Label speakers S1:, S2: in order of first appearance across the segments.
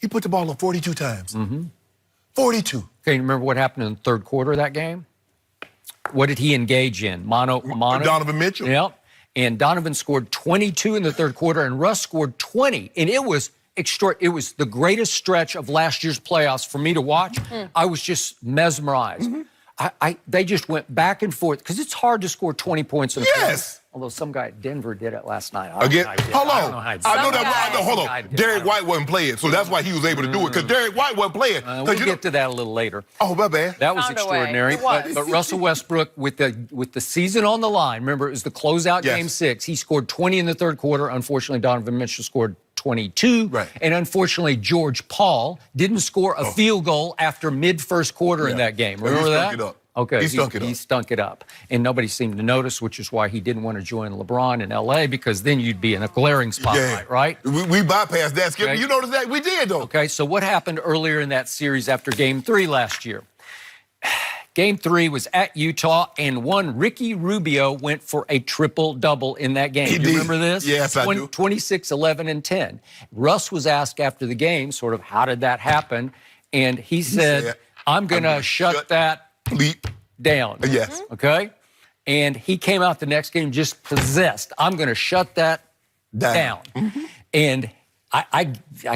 S1: He put the ball on 42 times. 42.
S2: Okay, you remember what happened in the third quarter of that game? What did he engage in? Mono?
S1: Donovan Mitchell.
S2: Yep. And Donovan scored 22 in the third quarter, and Russ scored 20. And it was it was the greatest stretch of last year's playoffs for me to watch. I was just mesmerized. They just went back and forth because it's hard to score 20 points in a playoff. Although some guy at Denver did it last night.
S1: Again, hold on.
S2: I know that.
S1: Hold on. Derek White wasn't playing, so that's why he was able to do it. Because Derek White wasn't playing.
S2: We'll get to that a little later.
S1: Oh, my bad.
S2: That was extraordinary. But Russell Westbrook with the season on the line. Remember, it was the closeout game 6. He scored 20 in the third quarter. Unfortunately, Donovan Mitchell scored 22.
S1: Right.
S2: And unfortunately, George Paul didn't score a field goal after mid-first quarter in that game. Remember that?
S1: He stunk it up.
S2: Okay,
S1: he
S2: stunk it up. And nobody seemed to notice, which is why he didn't want to join LeBron in L.A., because then you'd be in a glaring spotlight, right?
S1: We bypassed that, Skip.
S2: Okay.
S1: You noticed that? We did, though.
S2: Okay, so what happened earlier in that series after Game 3 last year? Game 3 was at Utah, and one Ricky Rubio went for a triple-double in that game. Do you remember this?
S1: Yes, I do.
S2: 26, 11, and 10. Russ was asked after the game, sort of, how did that happen? And he said, I'm going to shut that down.
S1: Yes.
S2: Okay? And he came out the next game just possessed. I'm going to shut that down. And I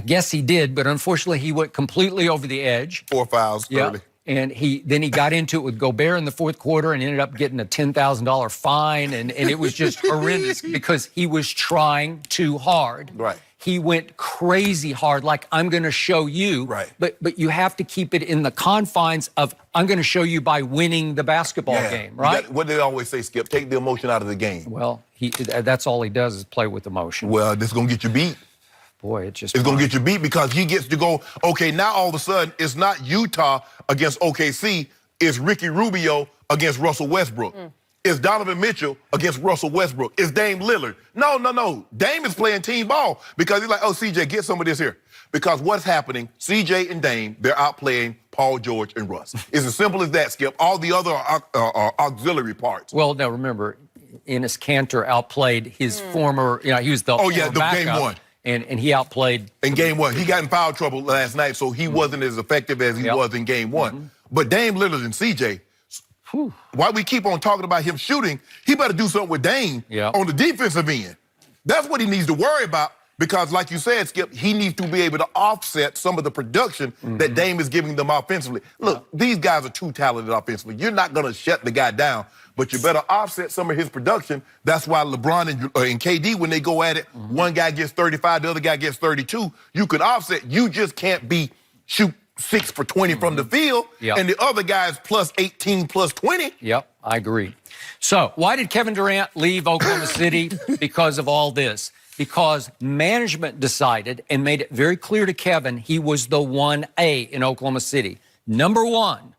S2: guess he did, but unfortunately he went completely over the edge.
S1: 4 fouls early.
S2: And then he got into it with Gobert in the fourth quarter and ended up getting a $10,000 fine. And it was just horrendous because he was trying too hard.
S1: Right.
S2: He went crazy hard, like, I'm going to show you.
S1: Right.
S2: But you have to keep it in the confines of, I'm going to show you by winning the basketball game, right?
S1: What do they always say, Skip? Take the emotion out of the game.
S2: Well, that's all he does is play with emotion.
S1: Well, this is going to get you beat.
S2: Boy,
S1: it's going to get you beat because he gets to go, okay, now all of a sudden, it's not Utah against OKC. It's Ricky Rubio against Russell Westbrook. It's Donovan Mitchell against Russell Westbrook. It's Dame Lillard. No. Dame is playing team ball because he's like, oh, CJ, get some of this here. Because what's happening, CJ and Dame, they're outplaying Paul George and Russ. It's as simple as that, Skip. All the other are auxiliary parts.
S2: Well, now remember, Enes Kanter outplayed his former, he was the backup,
S1: game 1.
S2: And he outplayed.
S1: In game 1. He got in foul trouble last night, so he wasn't as effective as he was in game 1. But Dame Lillard and CJ, why we keep on talking about him shooting, he better do something with Dame on the defensive end. That's what he needs to worry about because, like you said, Skip, he needs to be able to offset some of the production that Dame is giving them offensively. Look, these guys are too talented offensively. You're not going to shut the guy down, but you better offset some of his production. That's why LeBron and KD, when they go at it, one guy gets 35, the other guy gets 32. You can offset. You just can't shoot 6 for 20 from the field, and the other guy's plus 18, plus 20.
S2: Yep, I agree. So why did Kevin Durant leave Oklahoma City? Because of all this. Because management decided and made it very clear to Kevin he was the 1A in Oklahoma City. Number 1,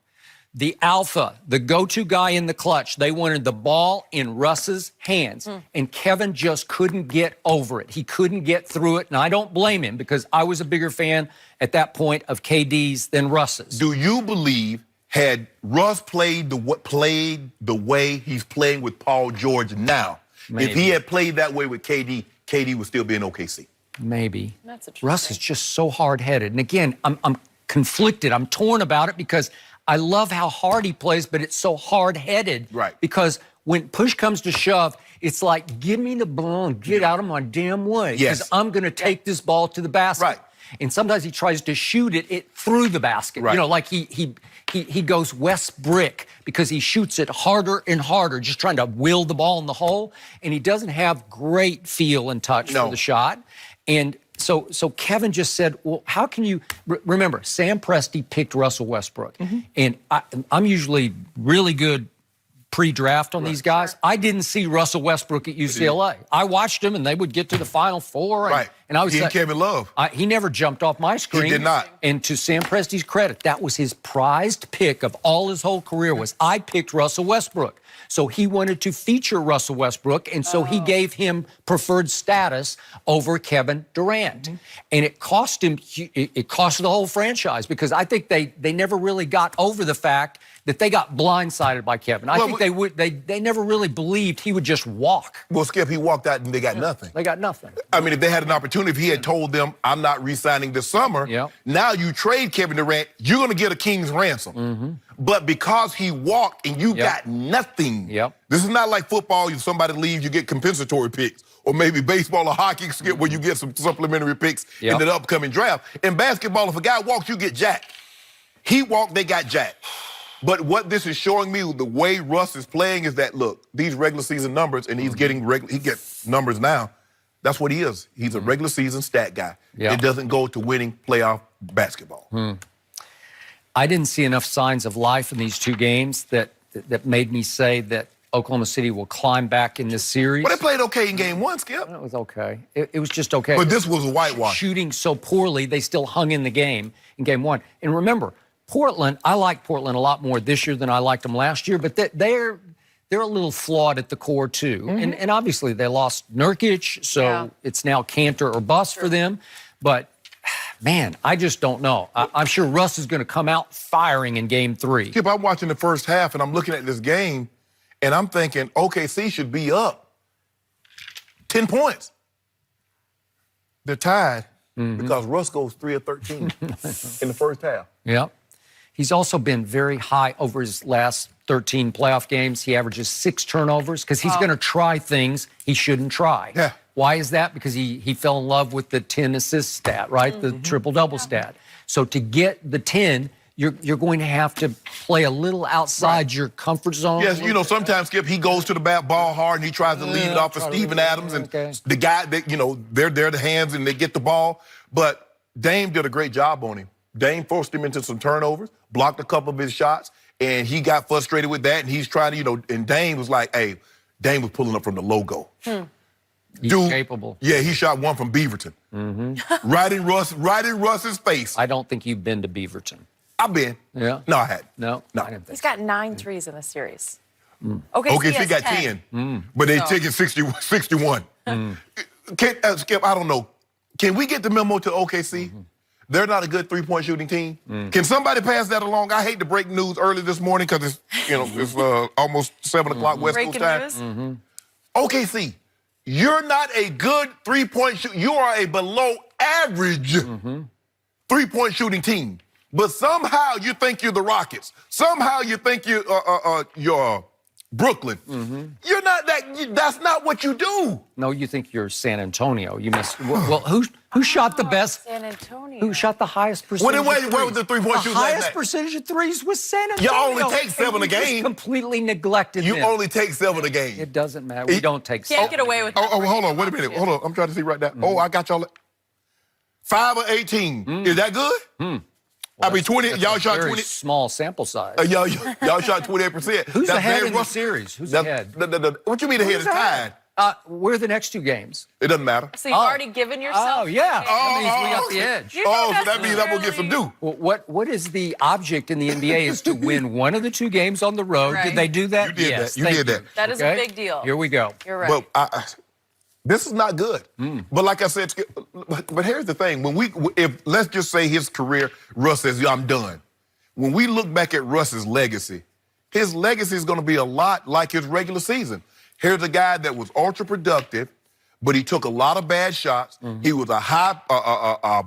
S2: the alpha, the go-to guy in the clutch. They wanted the ball in Russ's hands, and Kevin just couldn't get over it. He couldn't get through it, and I don't blame him because I was a bigger fan at that point of KD's than Russ's.
S1: Do you believe had Russ played the way he's playing with Paul George now, if he had played that way with KD, KD would still be in OKC?
S2: Maybe. Russ is just so hard-headed. And again, I'm conflicted. I'm torn about it because I love how hard he plays, but it's so hard-headed.
S1: Right.
S2: Because when push comes to shove, it's like, give me the ball and get out of my damn way. Because I'm going to take this ball to the basket.
S1: Right.
S2: And sometimes he tries to shoot it through the basket.
S1: Right.
S2: Like he goes Westbrook because he shoots it harder and harder, just trying to will the ball in the hole. And he doesn't have great feel and touch for the shot. And so Kevin just said, well, how can you remember, Sam Presti picked Russell Westbrook. And I'm usually really good pre-draft on these guys. I didn't see Russell Westbrook at UCLA. I watched him, and they would get to the Final Four. And I was
S1: like, Kevin Love.
S2: He never jumped off my screen.
S1: He did not.
S2: And to Sam Presti's credit, that was his prized pick of all his whole career was I picked Russell Westbrook. So he wanted to feature Russell Westbrook, and so he gave him preferred status over Kevin Durant. And it cost him, it cost the whole franchise because I think they never really got over the fact that they got blindsided by Kevin. I think they never really believed he would just walk.
S1: Well, Skip, he walked out and they got nothing.
S2: They got nothing.
S1: I mean, if they had an opportunity opportunity if he had told them, I'm not re-signing this summer.
S2: Yep.
S1: Now you trade Kevin Durant, you're going to get a king's ransom. But because he walked and you got nothing, this is not like football. If somebody leaves, you get compensatory picks. Or maybe baseball or hockey where you get some supplementary picks in the upcoming draft. In basketball, if a guy walks, you get jacked. He walked, they got jacked. But what this is showing me, the way Russ is playing, is that, look, these regular season numbers, and he's getting he gets numbers now. That's what he is. He's a regular season stat guy. It doesn't go to winning playoff basketball.
S2: I didn't see enough signs of life in these 2 games that made me say that Oklahoma City will climb back in this series.
S1: But they played okay in game 1, Skip.
S2: It was okay. It was just okay.
S1: But this was a whitewash.
S2: Shooting so poorly, they still hung in the game in game 1. And remember, Portland, I like Portland a lot more this year than I liked them last year, but they're a little flawed at the core too. And obviously they lost Nurkic, so it's now Cantor or bust for them. But man, I just don't know. I'm sure Russ is going to come out firing in game 3.
S1: Skip, I'm watching the first half and I'm looking at this game and I'm thinking OKC should be up 10 points. They're tied because Russ goes 3 of 13 in the first half.
S2: Yep. He's also been very high over his last 13 playoff games. He averages 6 turnovers because he's going to try things he shouldn't try.
S1: Yeah.
S2: Why is that? Because he fell in love with the 10 assist stat, right? The triple-double stat. So to get the 10, you're going to have to play a little outside your comfort zone.
S1: Yes, you know, sometimes, Skip, he goes to the ball hard and he tries to lead it off for Steven Adams. And the guy, that you know, they're the hands and they get the ball. But Dame did a great job on him. Dame forced him into some turnovers, blocked a couple of his shots, and he got frustrated with that, and he's trying to, you know, and Dame was like, hey, Dame was pulling up from the logo.
S2: He's capable.
S1: Yeah, he shot one from Beaverton. Right in Russ's face.
S2: I don't think you've been to Beaverton.
S1: I've been.
S2: Yeah?
S1: No, I hadn't.
S2: No?
S1: No.
S2: I didn't think
S3: He's got 9 threes in the series.
S1: OKC got 10. But they're taking 61. Skip, I don't know. Can we get the memo to OKC? They're not a good three-point shooting team. Can somebody pass that along? I hate to break news early this morning because it's, you know, it's almost 7 o'clock West Coast time. OKC, you're not a good three-point shooter. You are a below average three-point shooting team. But somehow you think you're the Rockets. Somehow you think you're Brooklyn. You're not that. That's not what you do.
S2: No, you think you're San Antonio. You missed. Well, who shot the best?
S3: San Antonio.
S2: Who shot the highest percentage?
S1: Where was the three-point shooting?
S2: The highest percentage of threes was San Antonio.
S1: You only take 7 a game.
S2: Completely neglected.
S1: You only take 7 a game.
S2: It doesn't matter. We don't take 7.
S3: Can't get away with that.
S1: Oh, hold on. Wait a minute. Hold on. I'm trying to see right now. Oh, I got y'all. 5 of 18. Is that good? I mean, 20. Y'all shot 20.
S2: Small sample size.
S1: Y'all shot 28%.
S2: Who's ahead in the series? Who's ahead?
S1: What you mean ahead? It's tied.
S2: Where are the next 2 games?
S1: It doesn't matter.
S3: So you've already given yourself.
S2: Oh, yeah. That means we got
S1: okay.
S2: the edge.
S1: Oh, so that means I'm going to get some due.
S2: Well, what is the object in the NBA is to win one of the 2 games on the road.
S3: Right.
S2: Did they do that?
S1: You did
S2: yes,
S1: that. You did that.
S3: That is a big deal.
S2: Here we go.
S3: You're right.
S1: Well, this is not good. But like I said, but here's the thing. If let's just say his career, Russ says, I'm done. When we look back at Russ's legacy is going to be a lot like his regular season. Here's a guy that was ultra productive, but he took a lot of bad shots. He was a high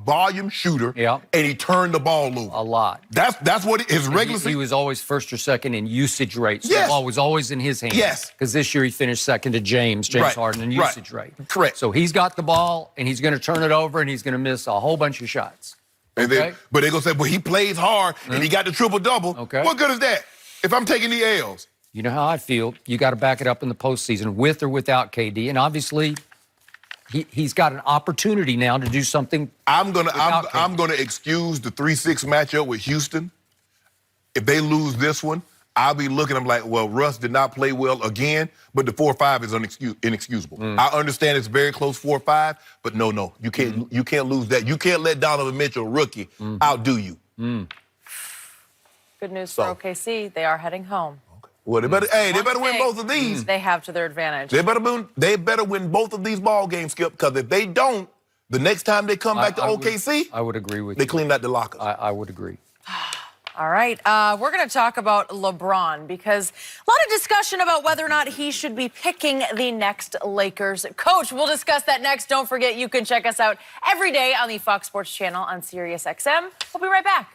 S1: volume shooter, and he turned the ball over.
S2: A lot.
S1: That's what his regular season.
S2: He was always first or second in usage rate. So
S1: Yes.
S2: the ball was always in his hands.
S1: Yes.
S2: Because this year he finished second to James Harden in usage rate.
S1: Correct.
S2: So he's got the ball, and he's going to turn it over, and he's going to miss a whole bunch of shots.
S1: And
S2: Okay.
S1: but they're going to say, well, he plays hard, and he got the triple-double.
S2: Okay.
S1: What good is that if I'm taking the L's?
S2: You know how I feel. You got to back it up in the postseason with or without KD. And obviously, he's got an opportunity now to do something.
S1: I'm gonna excuse the 3-6 matchup with Houston. If they lose this one, I'll be looking. I'm like, well, Russ did not play well again, but the 4-5 is inexcusable. I understand it's very close 4-5, but no, you can't. You can't lose that. You can't let Donovan Mitchell, rookie, outdo you.
S3: Good news for OKC. They are heading home.
S1: Well, they better win both of these.
S3: They have to their advantage.
S1: They better win both of these ball games, Skip, because if they don't, the next time they come back to OKC,
S2: I would agree with
S1: they
S2: you.
S1: clean out the lockers.
S2: I would agree.
S3: All right, we're going to talk about LeBron because a lot of discussion about whether or not he should be picking the next Lakers coach. We'll discuss that next. Don't forget, you can check us out every day on the Fox Sports channel on Sirius XM. We'll be right back.